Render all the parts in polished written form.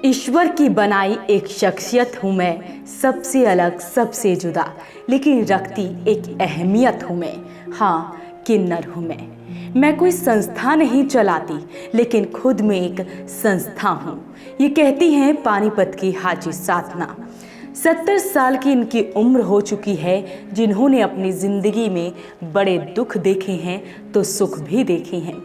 ईश्वर की बनाई एक शख्सियत हूँ मैं, सबसे अलग सबसे जुदा, लेकिन रखती एक अहमियत हूँ मैं। हाँ, किन्नर हूँ मैं कोई संस्था नहीं चलाती, लेकिन खुद में एक संस्था हूँ। ये कहती हैं पानीपत की हाजी साधना। 70 साल की इनकी उम्र हो चुकी है, जिन्होंने अपनी जिंदगी में बड़े दुख देखे हैं तो सुख भी देखे हैं।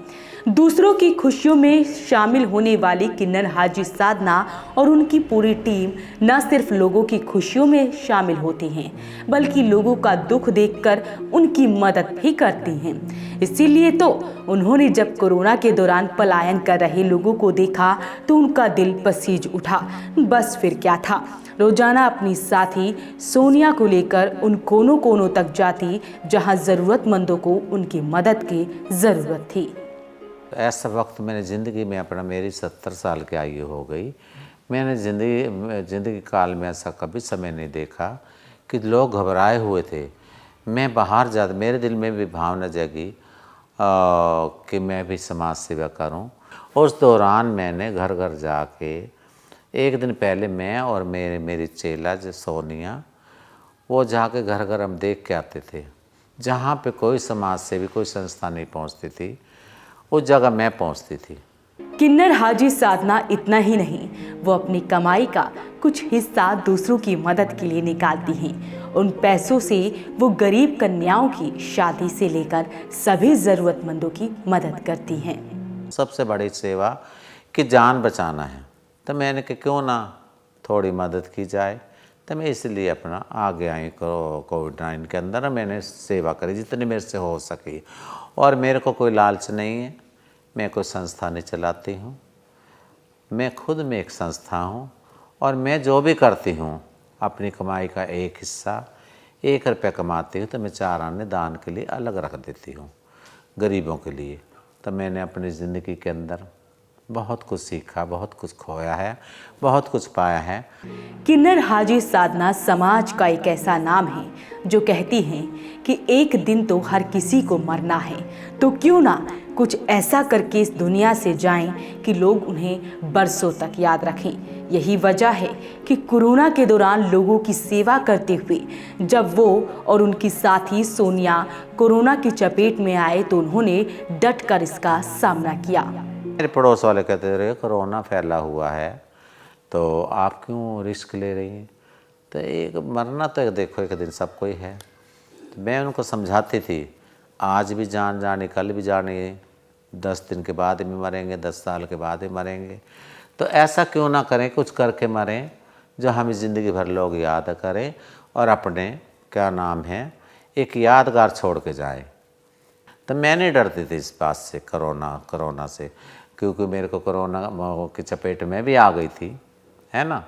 दूसरों की खुशियों में शामिल होने वाली किन्नर हाजी साधना और उनकी पूरी टीम न सिर्फ लोगों की खुशियों में शामिल होती हैं, बल्कि लोगों का दुख देखकर उनकी मदद भी करती हैं। इसीलिए तो उन्होंने जब कोरोना के दौरान पलायन कर रहे लोगों को देखा तो उनका दिल पसीज उठा। बस फिर क्या था, रोजाना अपनी साथी सोनिया को लेकर उन कोनों कोनों तक जाती जहां जरूरतमंदों को उनकी मदद की जरूरत थी। ऐसा वक्त मैंने ज़िंदगी में अपना, मेरी 70 साल की आयु हो गई, मैंने ज़िंदगी काल में ऐसा कभी समय नहीं देखा कि लोग घबराए हुए थे। मैं बाहर जाता, मेरे दिल में भी भावना जगी कि मैं भी समाज सेवा करूं। उस दौरान मैंने घर घर जाके, एक दिन पहले मैं और मेरी चेला जो सोनिया, वो जाके घर घर हम देख के आते थे। जहाँ पे कोई समाज सेवी, कोई संस्था नहीं पहुँचती थी, उस जगह मैं पहुंचती थी। किन्नर हाजी साधना इतना ही नहीं, वो अपनी कमाई का कुछ हिस्सा दूसरों की मदद के लिए निकालती हैं। उन पैसों से वो गरीब कन्याओं की शादी से लेकर सभी जरूरतमंदों की मदद करती हैं। सबसे बड़ी सेवा कि जान बचाना है, तो मैंने कि क्यों ना थोड़ी मदद की जाए, तो मैं इसलिए अपना आगे आई। कोविड-19 के अंदर मैंने सेवा करी जितनी मेरे से हो सकी। और मेरे को कोई लालच नहीं है, मैं कोई संस्था नहीं चलाती हूँ, मैं खुद में एक संस्था हूँ। और मैं जो भी करती हूँ, अपनी कमाई का एक हिस्सा, 1 रुपया कमाती हूँ तो मैं 4 आने दान के लिए अलग रख देती हूँ, गरीबों के लिए। तो मैंने अपनी ज़िंदगी के अंदर बहुत कुछ सीखा, बहुत कुछ खोया है, बहुत कुछ पाया है। किन्नर हाजी साधना समाज का एक ऐसा नाम है जो कहती हैं कि एक दिन तो हर किसी को मरना है, तो क्यों ना कुछ ऐसा करके इस दुनिया से जाएं कि लोग उन्हें बरसों तक याद रखें। यही वजह है कि कोरोना के दौरान लोगों की सेवा करते हुए जब वो और उनकी साथी सोनिया कोरोना की चपेट में आए तो उन्होंने डटकर इसका सामना किया। मेरे पड़ोस वाले कहते रहे कोरोना फैला हुआ है तो आप क्यों रिस्क ले रही हैं, तो एक मरना तो देखो एक दिन सबको ही है। तो मैं उनको समझाती थी, आज भी जान जानी, कल भी जानी, 10 दिन के बाद भी मरेंगे, 10 साल के बाद भी मरेंगे। तो ऐसा क्यों ना करें, कुछ करके मरें जो हमें ज़िंदगी भर लोग याद करें और अपने क्या नाम है एक यादगार छोड़ के जाएं। तो मैं नहीं डरती थी इस बात से, कोरोना से, क्योंकि मेरे को कोरोना की चपेट में भी आ गई थी, है ना।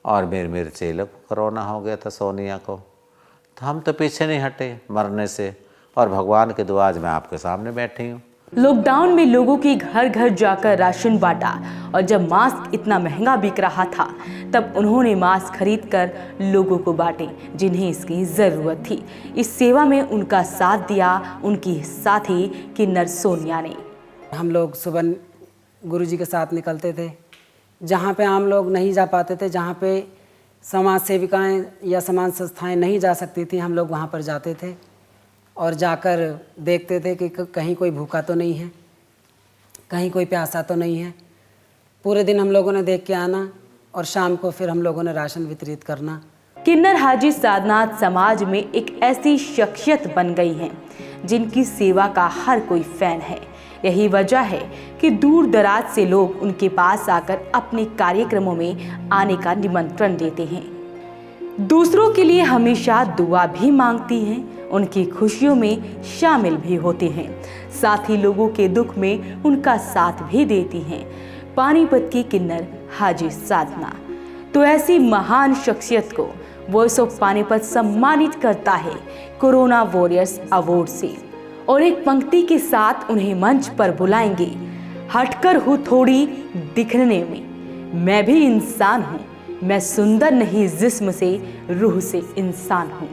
और मेरे चेले को कोरोना हो गया था, सोनिया को। तो हम तो पीछे नहीं हटे मरने से, और भगवान की दुआ आज मैं आपके सामने बैठी हूँ। लॉकडाउन में लोगों के घर घर जाकर राशन बांटा, और जब मास्क इतना महंगा बिक रहा था तब उन्होंने मास्क खरीदकर लोगों को बांटे जिन्हें इसकी ज़रूरत थी। इस सेवा में उनका साथ दिया उनकी साथी किन्नर सोनिया ने। हम लोग सुबह गुरुजी के साथ निकलते थे, जहाँ पे आम लोग नहीं जा पाते थे, जहाँ पे समाज सेविकाएँ या समाज संस्थाएँ नहीं जा सकती थी, हम लोग वहाँ पर जाते थे और जाकर देखते थे कि कहीं कोई भूखा तो नहीं है, कहीं कोई प्यासा तो नहीं है। पूरे दिन हम लोगों ने देख के आना और शाम को फिर हम लोगों ने राशन वितरित करना। किन्नर हाजी साधना समाज में एक ऐसी शख्सियत बन गई हैं जिनकी सेवा का हर कोई फैन है। यही वजह है कि दूर दराज से लोग उनके पास आकर अपने कार्यक्रमों में आने का निमंत्रण देते हैं। दूसरों के लिए हमेशा दुआ भी मांगती हैं, उनकी खुशियों में शामिल भी होते हैं, साथ ही लोगों के दुख में उनका साथ भी देती हैं। पानीपत की किन्नर हाजी साधना। तो ऐसी महान शख्सियत को वॉइस ऑफ पानीपत सम्मानित करता है कोरोना वॉरियर्स अवार्ड से, और एक पंक्ति के साथ उन्हें मंच पर बुलाएंगे। हटकर हूँ थोड़ी दिखने में, मैं भी इंसान हूँ, मैं सुंदर नहीं जिस्म से, रूह से इंसान हूँ।